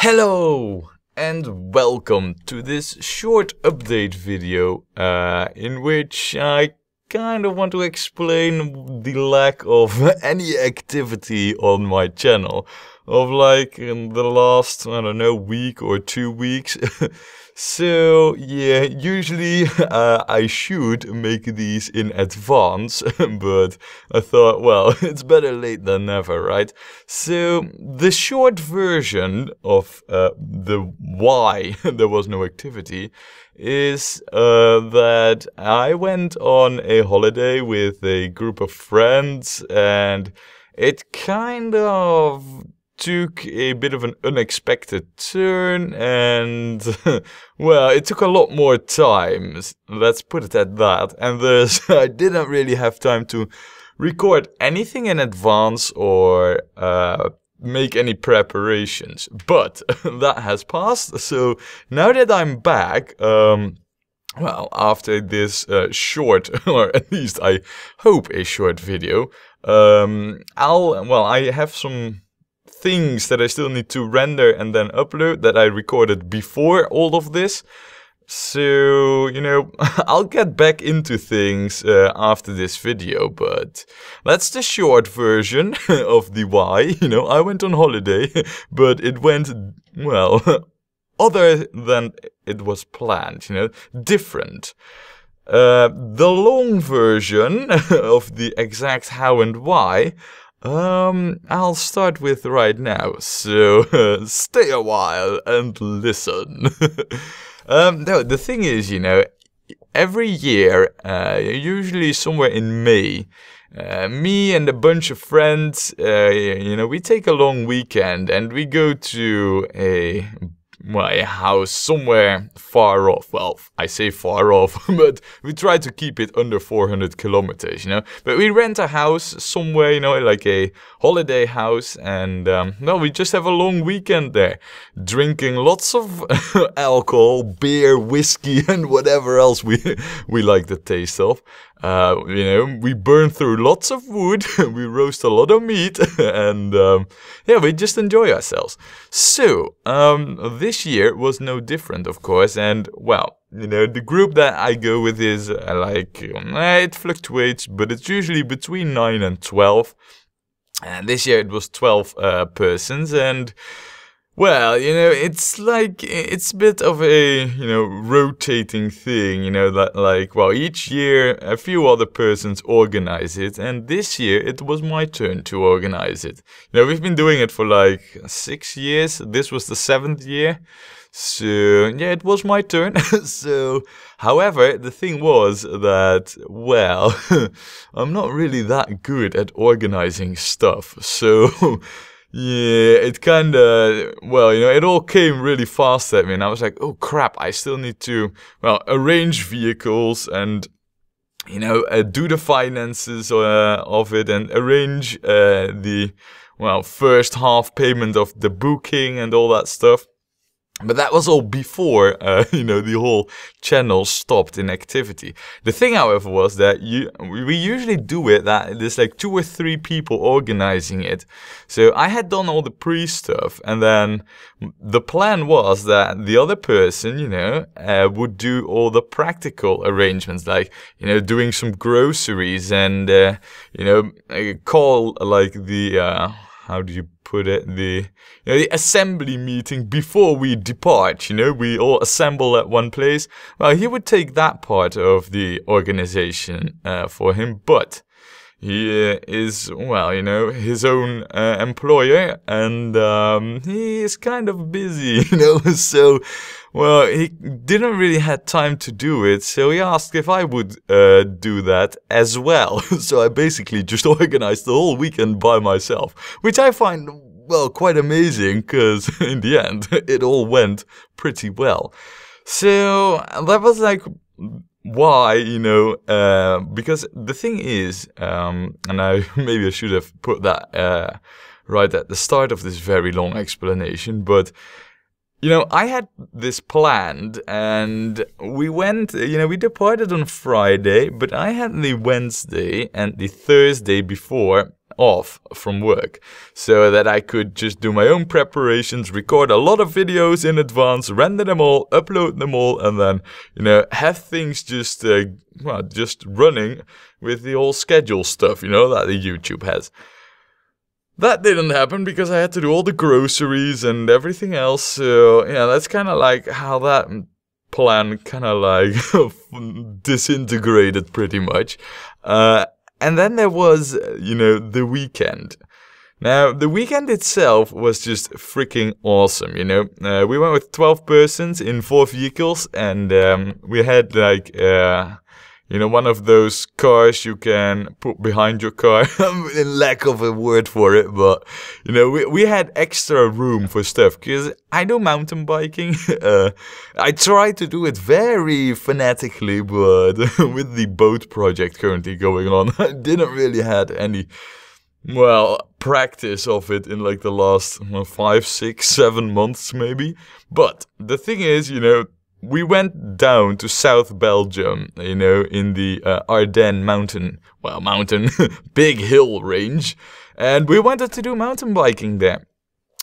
Hello and welcome to this short update video in which I kind of want to explain the lack of any activity on my channel of like in the last, I don't know, week or 2 weeks. So yeah, usually I should make these in advance, but I thought, well, it's better late than never, right? So the short version of the why there was no activity is that I went on a holiday with a group of friends, and it kind of took a bit of an unexpected turn, and well, it took a lot more time, let's put it at that, and thus I didn't really have time to record anything in advance or make any preparations. But that has passed, so now that I'm back, well, after this short, or at least I hope a short video, I have some things that I still need to render and then upload that I recorded before all of this. So, you know, I'll get back into things after this video, but that's the short version of the why. You know, I went on holiday, but it went, well, other than it was planned, you know, different. The long version of the exact how and why, I'll start with right now, so stay a while and listen. No, the thing is, you know, every year, usually somewhere in May, me and a bunch of friends, you know, we take a long weekend and we go to a house somewhere far off. Well, I say far off, but we try to keep it under 400 kilometers, you know. But we rent a house somewhere, you know, like a holiday house, and well, we just have a long weekend there, drinking lots of alcohol, beer, whiskey, and whatever else we like the taste of. You know, we burn through lots of wood, we roast a lot of meat, and yeah, we just enjoy ourselves. So, this year was no different, of course, and well, you know, the group that I go with is it fluctuates, but it's usually between 9 and 12. And this year it was 12 persons, and well, you know, it's like, it's a bit of a, you know, rotating thing, you know, that like, well, each year a few other persons organize it, and this year it was my turn to organize it. You know, we've been doing it for like 6 years, this was the 7th year, so yeah, it was my turn. So, however, the thing was that, well, I'm not really that good at organizing stuff, so yeah, it kinda, well, you know, it all came really fast at me, and I was like, oh crap, I still need to, well, arrange vehicles and, you know, do the finances of it, and arrange the, well, first half payment of the booking and all that stuff. But that was all before, you know, the whole channel stopped in activity. The thing, however, was that we usually do it that there's like 2 or 3 people organizing it. So I had done all the pre-stuff, and then the plan was that the other person, you know, would do all the practical arrangements, like, you know, doing some groceries and, you know, call like the, how do you put it, the, you know, the assembly meeting before we depart, you know, we all assemble at one place. Well, he would take that part of the organization for him, but he is, well, you know, his own employer, and he is kind of busy, you know, so, well, he didn't really have time to do it, so he asked if I would do that as well. So I basically just organized the whole weekend by myself, which I find, well, quite amazing, because in the end, it all went pretty well. So that was like why, you know, because the thing is, and maybe I should have put that right at the start of this very long explanation, but You know, I had this planned, and we went, we departed on Friday, but I had the Wednesday and the Thursday before off from work, so that I could just do my own preparations, record a lot of videos in advance, render them all, upload them all, and then, have things just running with the whole schedule stuff, that the YouTube has. That didn't happen because I had to do all the groceries and everything else. So, yeah, that's kind of like how that plan kind of like disintegrated pretty much. And then there was, the weekend. Now, the weekend itself was just freaking awesome, we went with 12 persons in 4 vehicles, and we had like... one of those cars you can put behind your car. In lack of a word for it, but, we had extra room for stuff, because I do mountain biking. I try to do it very fanatically, but with the boat project currently going on, I didn't really had any, practice of it in like the last 5, 6, 7 months maybe. But the thing is, we went down to South Belgium, in the Ardennes mountain, big hill range, and we wanted to do mountain biking there.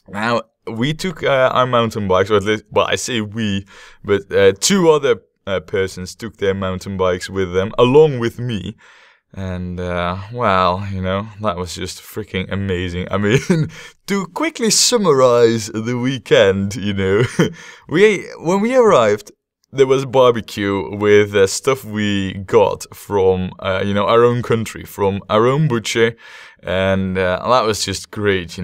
Now, we took our mountain bikes, or at least, I say we, but 2 other persons took their mountain bikes with them, along with me. And, that was just freaking amazing. I mean, to quickly summarize the weekend, when we arrived, there was a barbecue with stuff we got from, our own country, from our own butcher, and that was just great,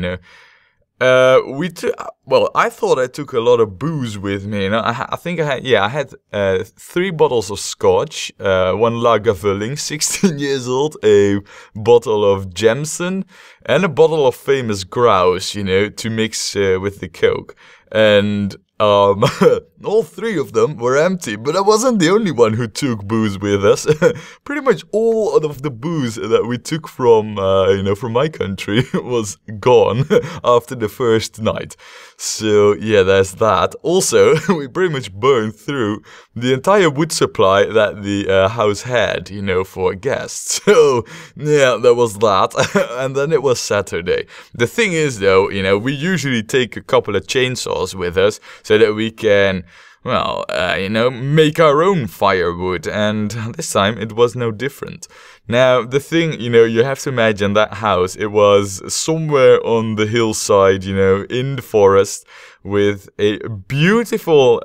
I thought I took a lot of booze with me. I think I had 3 bottles of scotch, 1 Lagavulling, 16 years old, a bottle of Jameson, and a bottle of famous grouse, to mix with the Coke. And all 3 of them were empty, but I wasn't the only one who took booze with us. Pretty much all of the booze that we took from, from my country was gone after the first night. So, yeah, there's that. Also, we pretty much burned through the entire wood supply that the house had, for guests. So, yeah, there was that. And then it was Saturday. The thing is, though, we usually take a couple of chainsaws with us so that we can, make our own firewood, and this time it was no different. Now, the thing, you have to imagine that house, it was somewhere on the hillside, in the forest, with a beautiful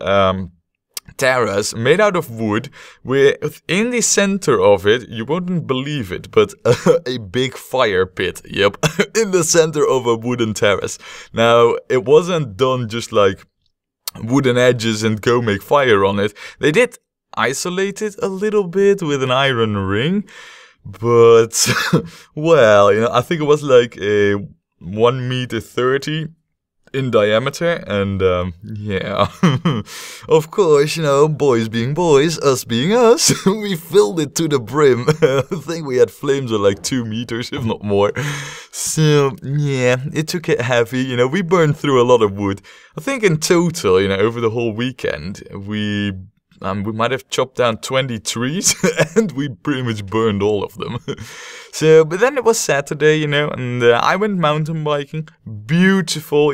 terrace made out of wood, with in the center of it, you wouldn't believe it, but a big fire pit, yep, in the center of a wooden terrace. Now, it wasn't done just like wooden edges and go make fire on it. They did isolate it a little bit with an iron ring, but I think it was like a 1.30 meters in diameter, and of course, boys being boys, us being us, we filled it to the brim. I think we had flames of like 2 meters, if not more. So, yeah, it took it heavy, we burned through a lot of wood. I think in total, over the whole weekend, we might have chopped down 20 trees, and we pretty much burned all of them. So, but then it was Saturday, and I went mountain biking. Beautiful,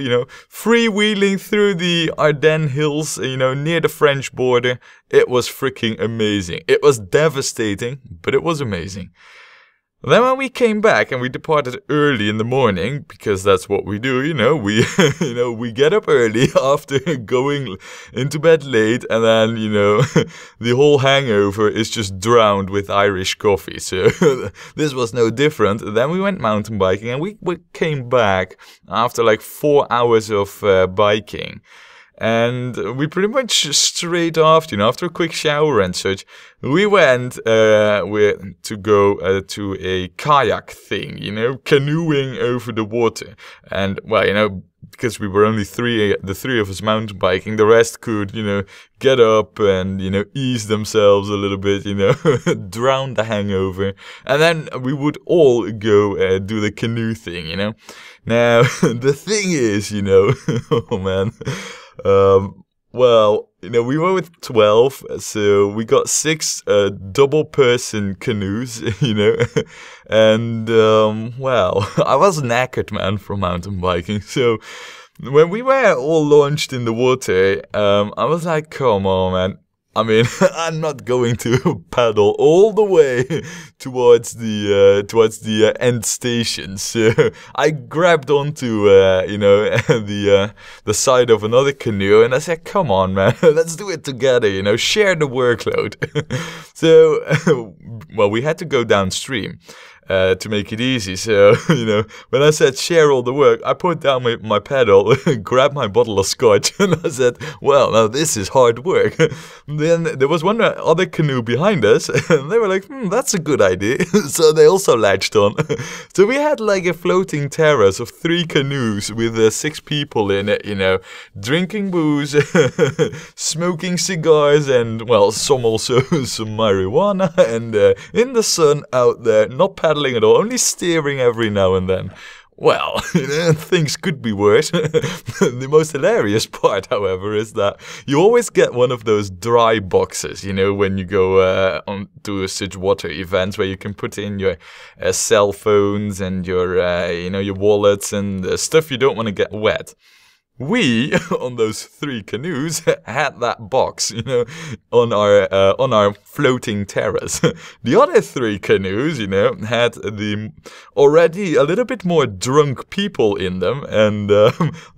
freewheeling through the Ardennes hills, near the French border. It was freaking amazing. It was devastating, but it was amazing. Then when we came back and we departed early in the morning, because that's what we do, we, we get up early after going into bed late, and then, the whole hangover is just drowned with Irish coffee. So this was no different. Then we went mountain biking, and we came back after like 4 hours of biking. And we pretty much straight after, after a quick shower and such, we went to go to a kayak thing, canoeing over the water. And, because we were only the 3 of us mountain biking, the rest could, get up and, ease themselves a little bit, drown the hangover. And then we would all go do the canoe thing, Now, the thing is, oh man, Well, we were with 12, so we got 6 double-person canoes, and, well, I was knackered, man, from mountain biking, so when we were all launched in the water, I was like, come on, man. I mean, I'm not going to paddle all the way towards the end station. So I grabbed onto the side of another canoe, and I said, "Come on, man, let's do it together. Share the workload." So, well, we had to go downstream. To make it easy. So, when I said share all the work, I put down my pedal, grabbed my bottle of scotch, and I said, well, now this is hard work. Then there was one other canoe behind us, and they were like, that's a good idea. So they also latched on. So we had like a floating terrace of 3 canoes with 6 people in it, drinking booze, smoking cigars, and, well, some marijuana, and in the sun out there, not paddling at all, only steering every now and then. Well, things could be worse. The most hilarious part, however, is that you always get one of those dry boxes, when you go on to such water events where you can put in your cell phones and your wallets and stuff you don't want to get wet. We, on those 3 canoes, had that box, on our floating terrace. The other 3 canoes, had the already a little bit more drunk people in them, and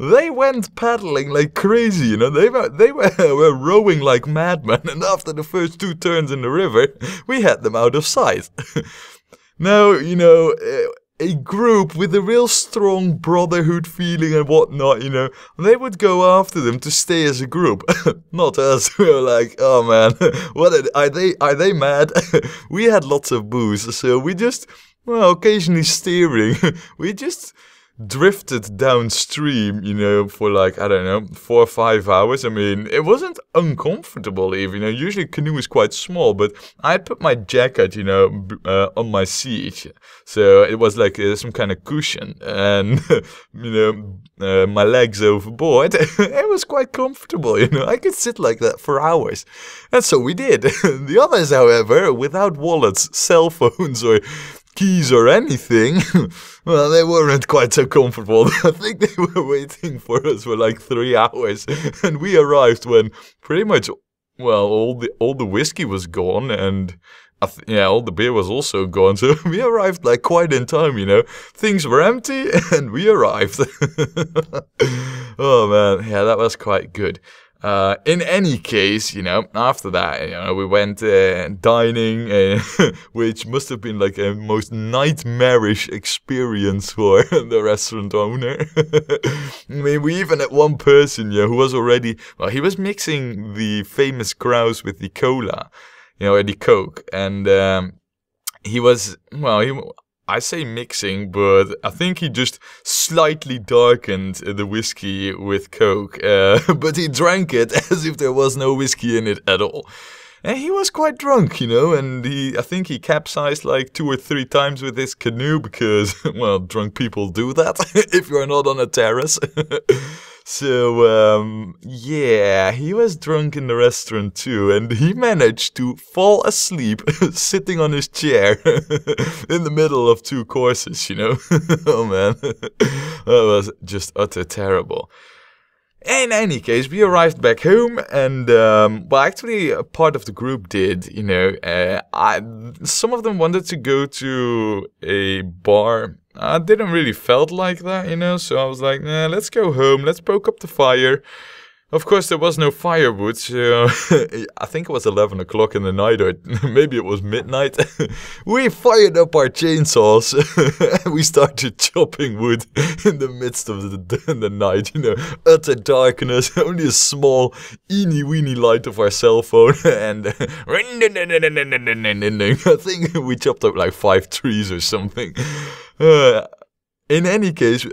they went paddling like crazy. They were rowing like madmen, and after the first 2 turns in the river, we had them out of sight. Now, a group with a real strong brotherhood feeling and whatnot, they would go after them to stay as a group. Not us. We were like, oh man, are they mad? We had lots of booze, so we just, well, occasionally steering, we just drifted downstream, for like, I don't know, 4 or 5 hours. I mean, it wasn't uncomfortable even, usually canoe is quite small, but I put my jacket, on my seat, so it was like some kind of cushion, and, my legs overboard. It was quite comfortable, I could sit like that for hours, and so we did. The others, however, without wallets, cell phones, or keys or anything, well, they weren't quite so comfortable. I think they were waiting for us for like 3 hours, and we arrived when pretty much, well, all the whiskey was gone, and all the beer was also gone. So we arrived like quite in time, Things were empty, and we arrived. Oh man, yeah, that was quite good. In any case, after that, we went dining, which must have been like a most nightmarish experience for the restaurant owner. I mean, we even had one person, who was already, well, he was mixing the famous grouse with the cola, or the Coke, and he was, well, I say mixing, but I think he just slightly darkened the whiskey with Coke, but he drank it as if there was no whiskey in it at all. And he was quite drunk, and I think he capsized like 2 or 3 times with his canoe because, well, drunk people do that if you're not on a terrace. So, yeah, he was drunk in the restaurant too, and he managed to fall asleep sitting on his chair in the middle of 2 courses, Oh man, that was just utter terrible. In any case, we arrived back home, and, well, actually, a part of the group did, some of them wanted to go to a bar. I didn't really felt like that, so I was like, nah, let's go home, let's poke up the fire. Of course, there was no firewood, so I think it was 11 o'clock in the night, or maybe it was midnight. We fired up our chainsaws, and we started chopping wood in the midst of the night, utter darkness, only a small, eeny-weeny light of our cell phone, and I think we chopped up like 5 trees or something. In any case,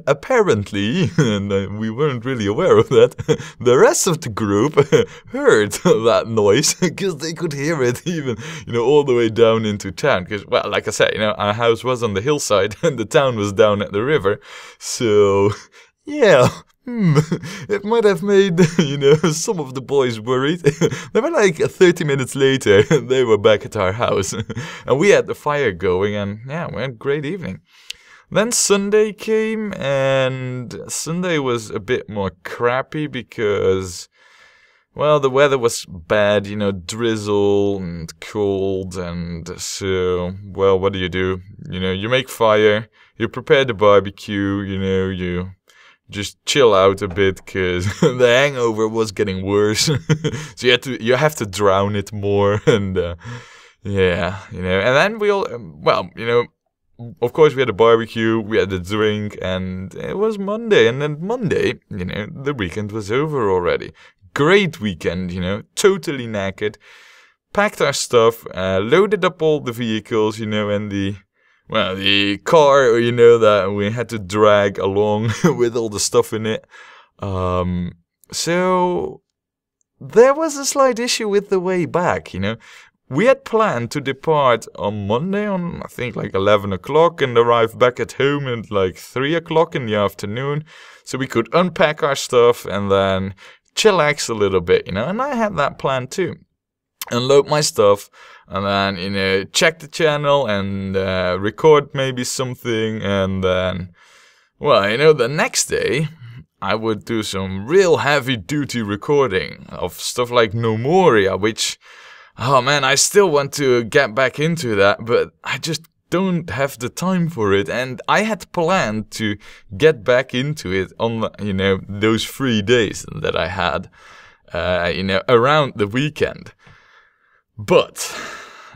apparently, and we weren't really aware of that, the rest of the group heard that noise because they could hear it even, all the way down into town. Because, well, like I said, our house was on the hillside and the town was down at the river. So, yeah, it might have made, some of the boys worried. They were like 30 minutes later, they were back at our house. And we had the fire going, and yeah, we had a great evening. Then Sunday came, and Sunday was a bit more crappy because, well, the weather was bad, drizzle and cold, and so, well, what do? You make fire, you prepare the barbecue, you just chill out a bit because the hangover was getting worse. So you have to drown it more, and yeah, and then we all, of course we had a barbecue, we had a drink, and it was Monday, and then Monday, the weekend was over already. Great weekend, totally knackered. Packed our stuff, loaded up all the vehicles, and the car, that we had to drag along with all the stuff in it. So there was a slight issue with the way back, We had planned to depart on Monday on, I think, like 11 o'clock and arrive back at home at like 3 o'clock in the afternoon. So we could unpack our stuff and then chillax a little bit, and I had that plan too. Unload my stuff, and then, check the channel and record maybe something, and then, well, the next day, I would do some real heavy-duty recording of stuff like No Moria, which, oh man, I still want to get back into that, but I just don't have the time for it, and I had planned to get back into it on, those 3 days that I had, around the weekend. But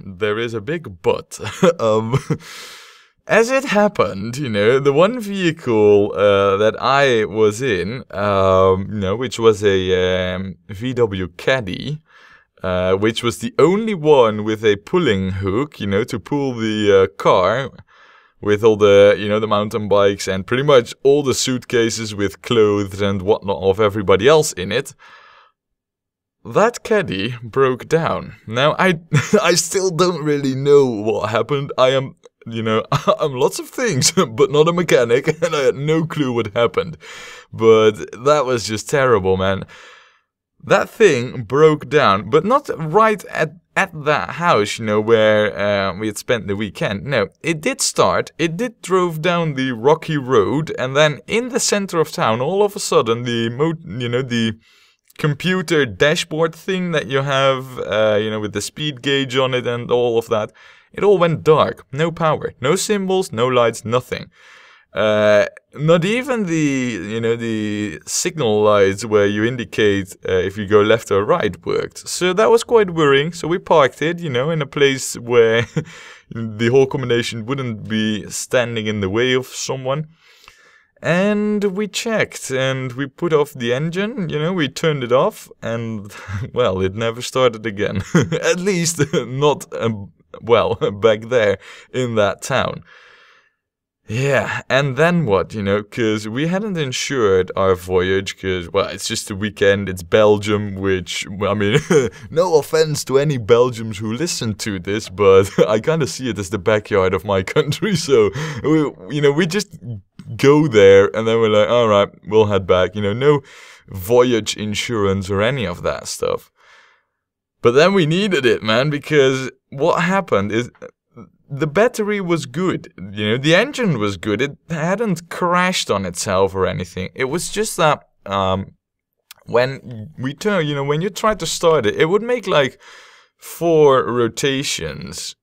there is a big but. As it happened, the one vehicle that I was in, which was a VW Caddy, which was the only one with a pulling hook, to pull the car with all the, the mountain bikes and pretty much all the suitcases with clothes and whatnot of everybody else in it. That Caddy broke down. Now, I still don't really know what happened. I am, I'm lots of things, but not a mechanic, and I had no clue what happened. But that was just terrible, man. That thing broke down, but not right at that house, where we had spent the weekend. No, it did start, it did drove down the rocky road, and then in the center of town, all of a sudden, the computer dashboard thing that you have, with the speed gauge on it and all of that, it all went dark. No power, no symbols, no lights, nothing. Not even the signal lights where you indicate if you go left or right worked. So that was quite worrying. So we parked it, in a place where the whole combination wouldn't be standing in the way of someone. And we checked, and we put off the engine, we turned it off, and, well, it never started again. At least not, back there in that town. Yeah, and then what, because we hadn't insured our voyage, because, well, it's just a weekend, it's Belgium, which, I mean, no offense to any Belgians who listen to this, but I kind of see it as the backyard of my country, so, we just go there, and then we're like, alright, we'll head back, no voyage insurance or any of that stuff. But then we needed it, man, because what happened is, the battery was good, the engine was good, it hadn't crashed on itself or anything. It was just that, when we turn, when you tried to start it, it would make like 4 rotations.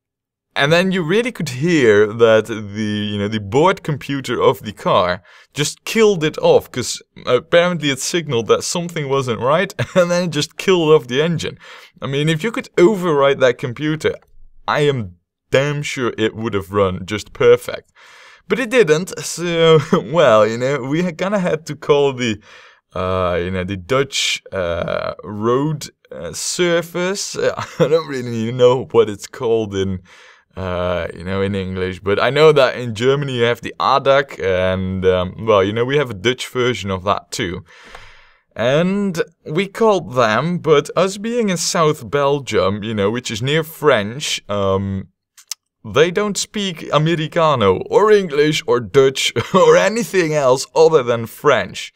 And then you really could hear that the board computer of the car just killed it off, because apparently it signaled that something wasn't right, and then it just killed off the engine. I mean, if you could override that computer, I am damn sure it would have run just perfect. But it didn't, so, well, we kind of had to call the Dutch road surface. I don't really know what it's called in English, but I know that in Germany you have the ADAC, and, we have a Dutch version of that too. And we called them, but us being in South Belgium, which is near French, they don't speak Americano, or English, or Dutch, or anything else other than French.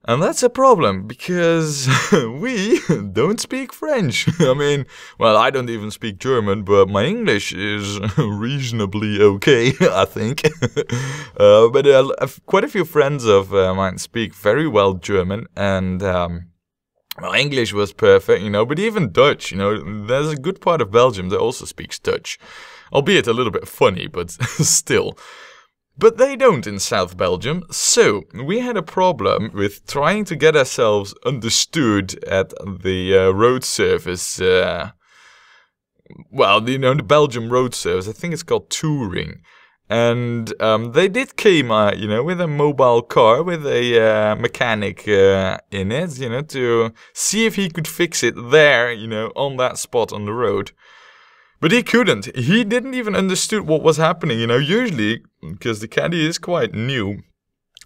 And that's a problem, because we don't speak French. I mean, well, I don't even speak German, but my English is reasonably okay, I think. But quite a few friends of mine speak very well German, and well, English was perfect, but even Dutch, there's a good part of Belgium that also speaks Dutch. Albeit a little bit funny, but still. But they don't in South Belgium, so we had a problem with trying to get ourselves understood at the road service. Well, the Belgium road service, I think it's called touring. And they did came, with a mobile car with a mechanic in it, to see if he could fix it there, on that spot on the road. But he couldn't. He didn't even understood what was happening, Usually, because the caddy is quite new.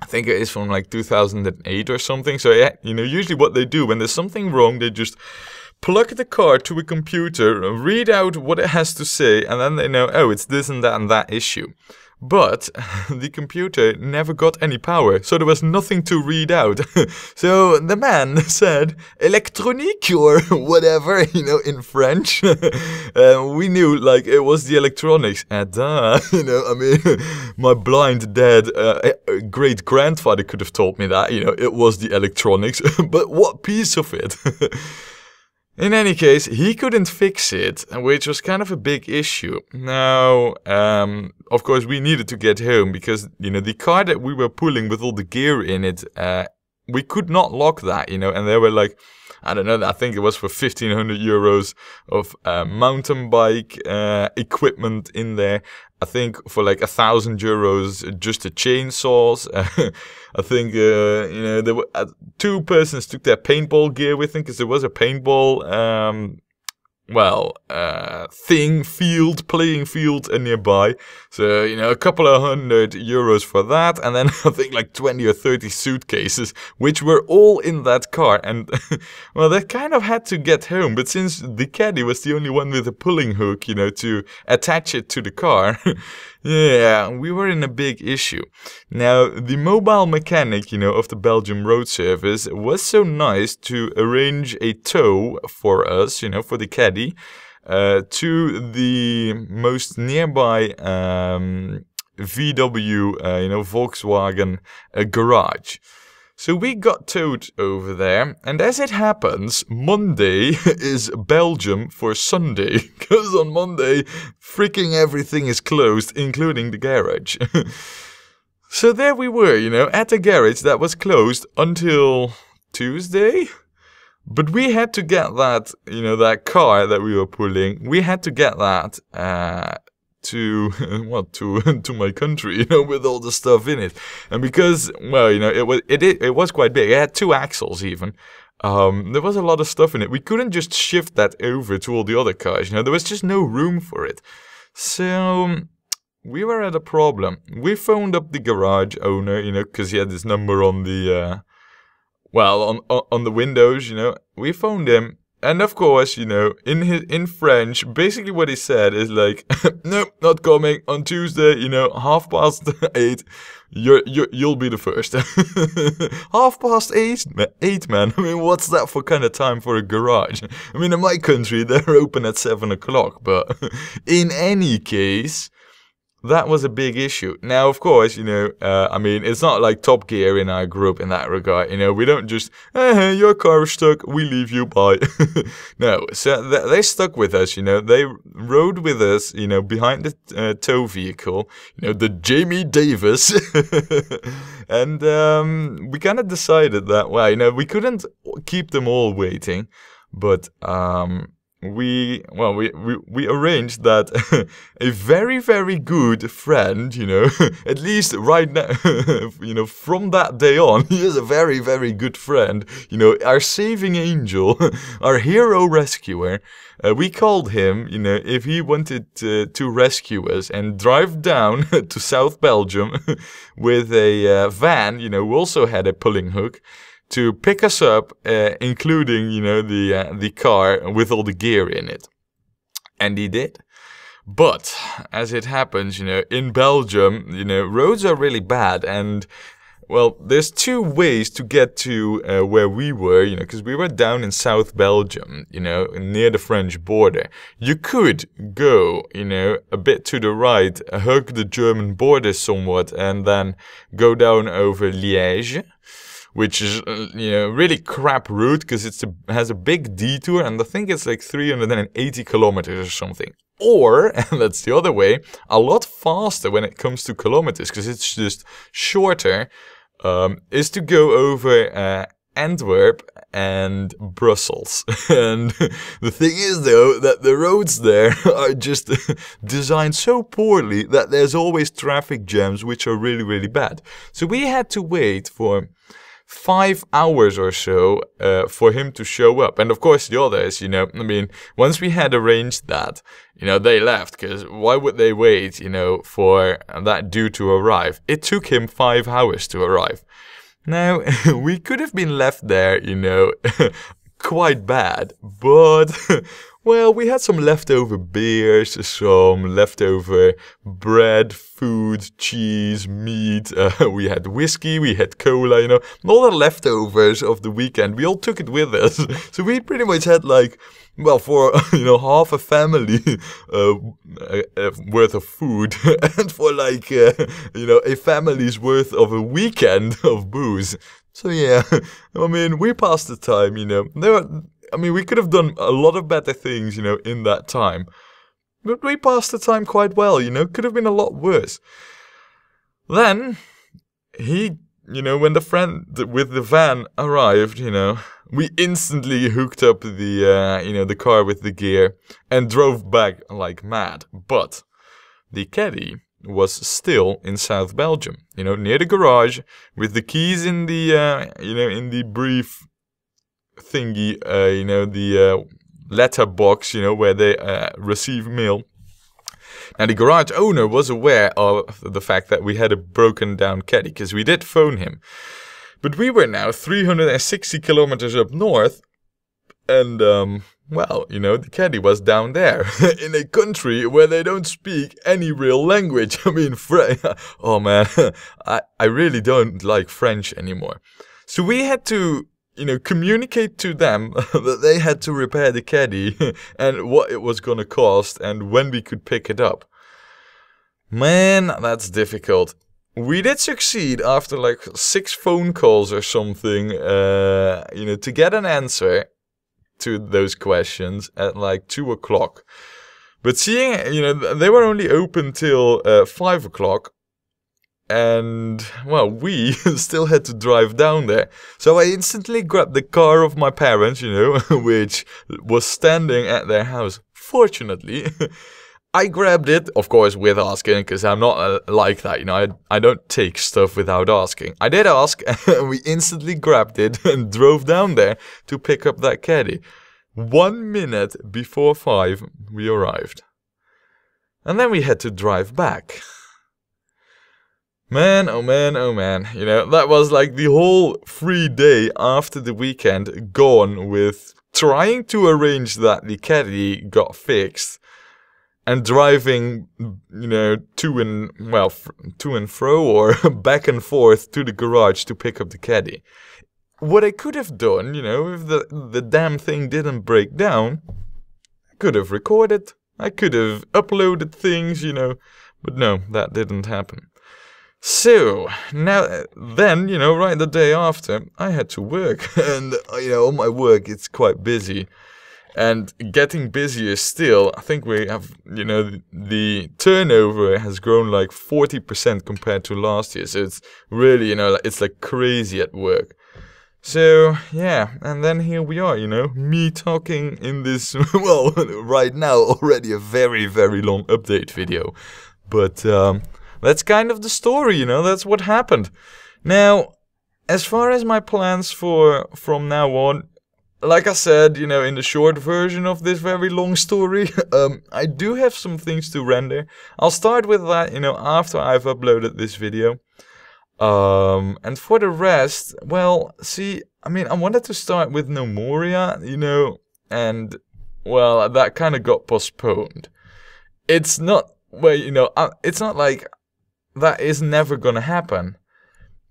I think it is from like 2008 or something. So, yeah, usually what they do when there's something wrong, they just plug the car to a computer, read out what it has to say, and then they know, oh, it's this and that issue. But the computer never got any power, so there was nothing to read out. So the man said, électronique or whatever, in French. We knew, like, it was the electronics. And I mean, my blind dad, great-grandfather could have told me that, it was the electronics. But what piece of it? In any case, he couldn't fix it, which was kind of a big issue. Now, of course, we needed to get home because, the car that we were pulling with all the gear in it, we could not lock that, and they were like, I don't know, I think it was for 1,500 euros of mountain bike equipment in there. I think for like 1,000 euros just the chainsaws. I think, there were 2 persons took their paintball gear with them because there was a paintball, playing field nearby. So, a couple of €100 for that. And then I think like 20 or 30 suitcases, which were all in that car. And, well, they kind of had to get home. But since the caddy was the only one with a pulling hook, to attach it to the car, yeah, we were in a big issue. Now, the mobile mechanic, of the Belgium road service was so nice to arrange a tow for us, for the caddy, to the most nearby VW, Volkswagen garage. So we got towed over there, and as it happens, Monday is Belgium for Sunday, because on Monday, freaking everything is closed, including the garage. So there we were, at the garage that was closed until Tuesday. But we had to get that, that car that we were pulling, we had to get that to my country, with all the stuff in it. And because, well, it was quite big. It had 2 axles even. There was a lot of stuff in it. We couldn't just shift that over to all the other cars, there was just no room for it. So we were at a problem. We phoned up the garage owner, because he had this number on the on the windows, we phoned him. And of course, in French, basically what he said is like, nope, not coming on Tuesday, 8:30. You'll be the first. 8:30, man. I mean, what's that for kind of time for a garage? I mean, in my country, they're open at 7 o'clock, but in any case, that was a big issue. Now, of course, I mean, it's not like Top Gear in our group in that regard. We don't just, your car is stuck, we leave you, bye. No, so they stuck with us, They rode with us, behind the tow vehicle, the Jamie Davis. And we kind of decided that, well, we couldn't keep them all waiting, but we arranged that a very, very good friend, at least right now, from that day on, he is a very, very good friend, our saving angel, our hero rescuer. We called him, if he wanted to rescue us and drive down to South Belgium with a van, who also had a pulling hook, to pick us up, including, the car with all the gear in it. And he did. But, as it happens, in Belgium, roads are really bad, and well, there's two ways to get to where we were, you know, because we were down in South Belgium, you know, near the French border. You could go, you know, a bit to the right, hug the German border somewhat, and then go down over Liège, which is, you know, really crap route because it has a big detour, and I think it's like 380 kilometers or something. Or, and that's the other way, a lot faster when it comes to kilometers, because it's just shorter, is to go over Antwerp and Brussels. And the thing is, though, that the roads there are just designed so poorly that there's always traffic jams, which are really, really bad. So we had to wait for 5 hours or so for him to show up. And of course the others, you know, I mean, once we had arranged that, you know, they left, because why would they wait, you know, for that dude to arrive? It took him 5 hours to arrive. Now, we could have been left there, you know, quite bad, but well, we had some leftover beers, some leftover bread, food, cheese, meat, we had whiskey, we had cola, you know, all the leftovers of the weekend, we all took it with us. So we pretty much had like, well, for, you know, half a family worth of food, and for like, you know, a family's worth of a weekend of booze. So yeah, I mean, we passed the time, you know. We could have done a lot of better things, you know, in that time. But we passed the time quite well, you know. Could have been a lot worse. Then, he, you know, when the friend with the van arrived, you know, we instantly hooked up the, you know, the car with the gear and drove back like mad. But the caddy was still in South Belgium, you know, near the garage, with the keys in the, you know, in the brief thingy, you know, the letter box, you know, where they receive mail. Now, the garage owner was aware of the fact that we had a broken down caddy, because we did phone him. But we were now 360 kilometers up north, and, well, you know, the caddy was down there, in a country where they don't speak any real language. I mean, oh man, I really don't like French anymore. So we had to, you know, communicate to them that they had to repair the caddy and what it was gonna cost and when we could pick it up. Man, that's difficult. We did succeed after like 6 phone calls or something, you know, to get an answer to those questions at like 2 o'clock. But seeing, you know, they were only open till 5 o'clock. And, well, we still had to drive down there. So I instantly grabbed the car of my parents, you know, which was standing at their house. Fortunately, I grabbed it, of course, with asking, because I'm not like that, you know, I don't take stuff without asking. I did ask, and we instantly grabbed it and drove down there to pick up that caddy. 1 minute before 5, we arrived. And then we had to drive back. Man, oh man, oh man, you know, that was like the whole free day after the weekend gone with trying to arrange that the caddy got fixed and driving, you know, to and fro or back and forth to the garage to pick up the caddy. What I could have done, you know, if the damn thing didn't break down, I could have recorded, I could have uploaded things, you know, but no, that didn't happen. So, now, then, you know, right the day after, I had to work, and, you know, on my work, it's quite busy, and getting busier still. I think we have, you know, the turnover has grown like 40% compared to last year, so it's really, you know, it's like crazy at work. So, yeah, and then here we are, you know, me talking in this, well, right now, already a very, very long update video, but, that's kind of the story, you know, that's what happened. Now, as far as my plans from now on, like I said, you know, in the short version of this very long story, I do have some things to render. I'll start with that, you know, after I've uploaded this video. And for the rest, well, see, I mean, I wanted to start with No Moria, you know, and, well, that kind of got postponed. It's not, well, you know, it's not like that is never gonna happen.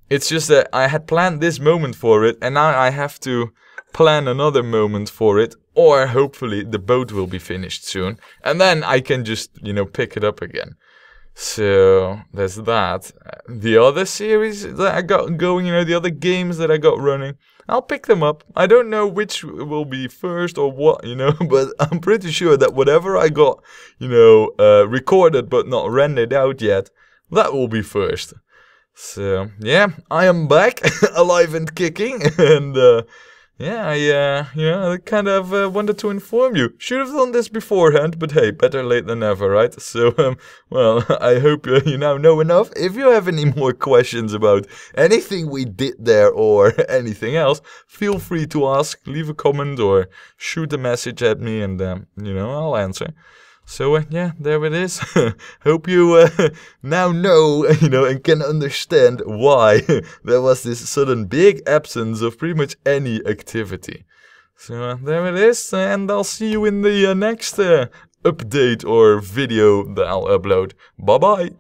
It's just that I had planned this moment for it, and now I have to plan another moment for it, or hopefully the boat will be finished soon, and then I can just, you know, pick it up again. So there's that. The other series that I got going, you know, the other games that I got running, I'll pick them up. I don't know which will be first or what, you know, but I'm pretty sure that whatever I got, you know, recorded but not rendered out yet, that will be first. So yeah, I am back, alive and kicking, and yeah, I kind of wanted to inform you. Should have done this beforehand, but hey, better late than never, right? So, well, I hope you now know enough. If you have any more questions about anything we did there or anything else, feel free to ask, leave a comment or shoot a message at me and, you know, I'll answer. So, yeah, there it is. Hope you now know, you know, and can understand why there was this sudden big absence of pretty much any activity. So, there it is, and I'll see you in the next update or video that I'll upload. Bye-bye!